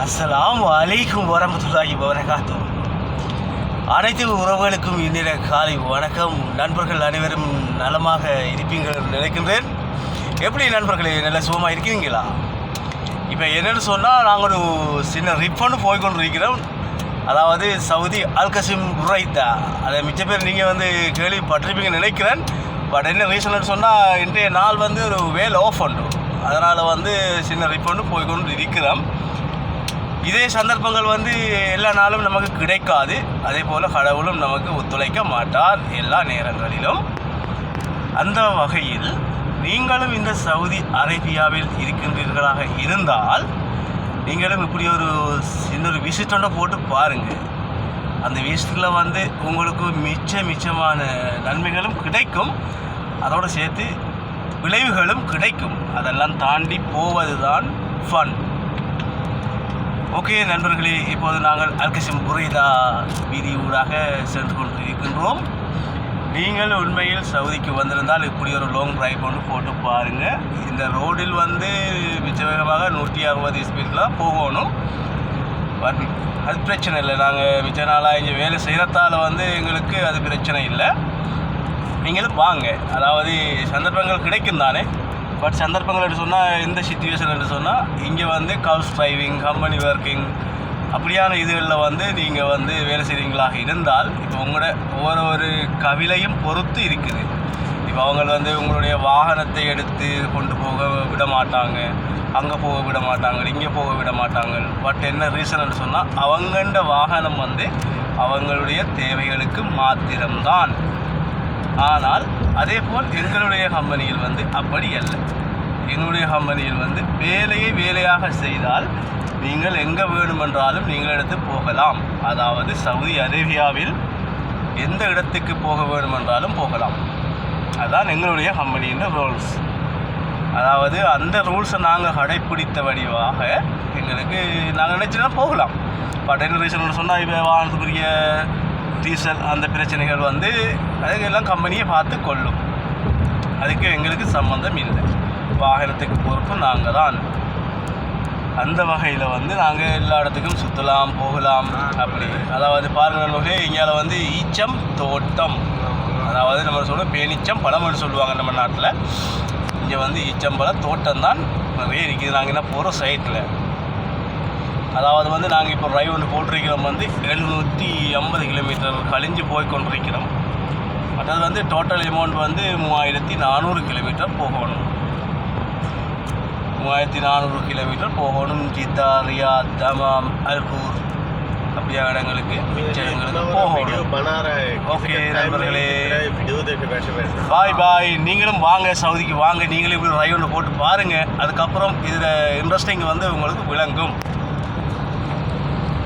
அஸ்ஸலாமு அலைக்கும் வரமத்துல்லாஹி வபரகாத்துஹு. அனைத்து உறவுகளுக்கும் இன்றைய காலை வணக்கம். நண்பர்கள் அனைவரும் நலமாக இருப்பீங்கள் நினைக்கின்றேன். எப்படி நண்பர்களே, நல்ல சுகமாக இருக்கிறீங்களா? இப்போ என்னென்னு சொன்னால், நாங்கள் ஒரு சின்ன ரிப்பன்னு போய்கொண்டு இருக்கிறோம். அதாவது சவுதி அல்கசிம் புரைத்தா. அதை மிச்ச பேர் நீங்கள் கேள்விப்பட்டிருப்பீங்கன்னு நினைக்கிறேன். பட் என்ன ரீசன்னு சொன்னால், இன்றைய நாள் ஒரு வேல் ஆஃப் உண்டு. அதனால் சின்ன ரிப்பன்னு போய்கொண்டு இருக்கிறோம். இதே சந்தர்ப்பங்கள் எல்லா நாளும் நமக்கு கிடைக்காது. அதே போல் கடவுளும் நமக்கு ஒத்துழைக்க மாட்டார் எல்லா நேரங்களிலும். அந்த வகையில் நீங்களும் இந்த சவுதி அரேபியாவில் இருக்கின்றீர்களாக இருந்தால், நீங்களும் இப்படி ஒரு சின்ன விசிட்டோட போட்டு பாருங்கள். அந்த விசிட்டில் உங்களுக்கு மிச்சமான நன்மைகளும் கிடைக்கும், அதோடு சேர்த்து விளைவுகளும் கிடைக்கும். அதெல்லாம் தாண்டி போவது தான் ஃபன். ஓகே நண்பர்களே, இப்போது நாங்கள் அல்கசிம் புரைதா வீதியூடாக சென்று கொண்டு இருக்கின்றோம். நீங்கள் உண்மையில் சவுதிக்கு வந்திருந்தால் இப்படி ஒரு லாங் ட்ரைவ் கொண்டு போட்டு பாருங்கள். இந்த ரோடில் மிச்ச வேகமாக 160 ஸ்பீடில் போகணும். பட் அது பிரச்சனை இல்லை. நாங்கள் மிச்ச நாளாக இங்கே வேலை செய்கிறதால எங்களுக்கு அது பிரச்சனை இல்லை. நீங்களும் வாங்க. அதாவது சந்தர்ப்பங்கள் கிடைக்கும் தானே. பட் சந்தர்ப்பங்கள் என்று சொன்னால், இந்த சிச்சுவேஷன் என்று சொன்னால், இங்கே கவுஸ் டிரைவிங், கம்பெனி ஒர்க்கிங் அப்படியான இதுகளில் நீங்கள் வேலை செய்கிறீங்களாக இருந்தால், இப்போ உங்களோட ஒவ்வொரு கவிலையும் பொறுத்து இருக்குது. இப்போ அவங்க உங்களுடைய வாகனத்தை எடுத்து கொண்டு போக விட மாட்டாங்க, அங்கே போக விட மாட்டாங்க, இங்கே போக விட மாட்டாங்க. பட் என்ன ரீசன் சொன்னால், அவங்கண்ட வாகனம் அவங்களுடைய தேவைகளுக்கு மாத்திரம்தான். ஆனால் அதே போல் எங்களுடைய கம்பெனியில் அப்படி அல்ல. எங்களுடைய கம்பெனியில் வேலையாக செய்தால் நீங்கள் எங்கே வேணுமென்றாலும் நீங்கள் எடுத்து போகலாம். அதாவது சவுதி அரேபியாவில் எந்த இடத்துக்கு போக வேணுமென்றாலும் போகலாம். அதுதான் எங்களுடைய கம்பெனியின் ரூல்ஸ். அதாவது அந்த ரூல்ஸை நாங்கள் கடைப்பிடித்த வடிவாக எங்களுக்கு நாங்கள் நினச்சினா போகலாம். பட் என்ன ரீசன் சொன்னால், இப்போ வாகனத்துக்குரிய டீசல் அந்த பிரச்சனைகள் அதுக்கெல்லாம் கம்பெனியை பார்த்து கொள்ளும். அதுக்கு எங்களுக்கு சம்மந்தம் இல்லை. வாகனத்துக்கு பொறுப்பு நாங்கள் தான். அந்த வகையில் நாங்கள் எல்லா இடத்துக்கும் சுற்றலாம், போகலாம். அப்படி அதாவது பாருங்கள், இங்கே ஈச்சம் தோட்டம், அதாவது நம்ம சொல்லுவோம் பேனிச்சம் பழம்னு சொல்லுவாங்க நம்ம நாட்டில். இங்கே ஈச்சம்பழ தோட்டம் தான் நிறைய இருக்குது. நாங்கள் என்ன போகிற சைட்டில், அதாவது நாங்கள் இப்போ டிரைவ் போட்டிருக்கிறோம் 750 கிலோமீட்டர் கழிஞ்சு போய் கொண்டிருக்கிறோம். மற்றது டோட்டல் அமௌண்ட் 3400 கிலோமீட்டர் போகணும். 3400 கிலோமீட்டர் போகணும். ஜித்தா, ரியாத், தமாம், அல்கூர் அப்படியான இடங்களுக்கு மிச்ச இடங்களுக்கு போகணும். ஓகே நண்பர்களே, பாய். நீங்களும் வாங்க, சவுதிக்கு வாங்க. நீங்களும் இப்படி டிரைவ் போட்டு பாருங்கள். அதுக்கப்புறம் இதில் இன்ட்ரெஸ்டிங் உங்களுக்கு விளங்கும்.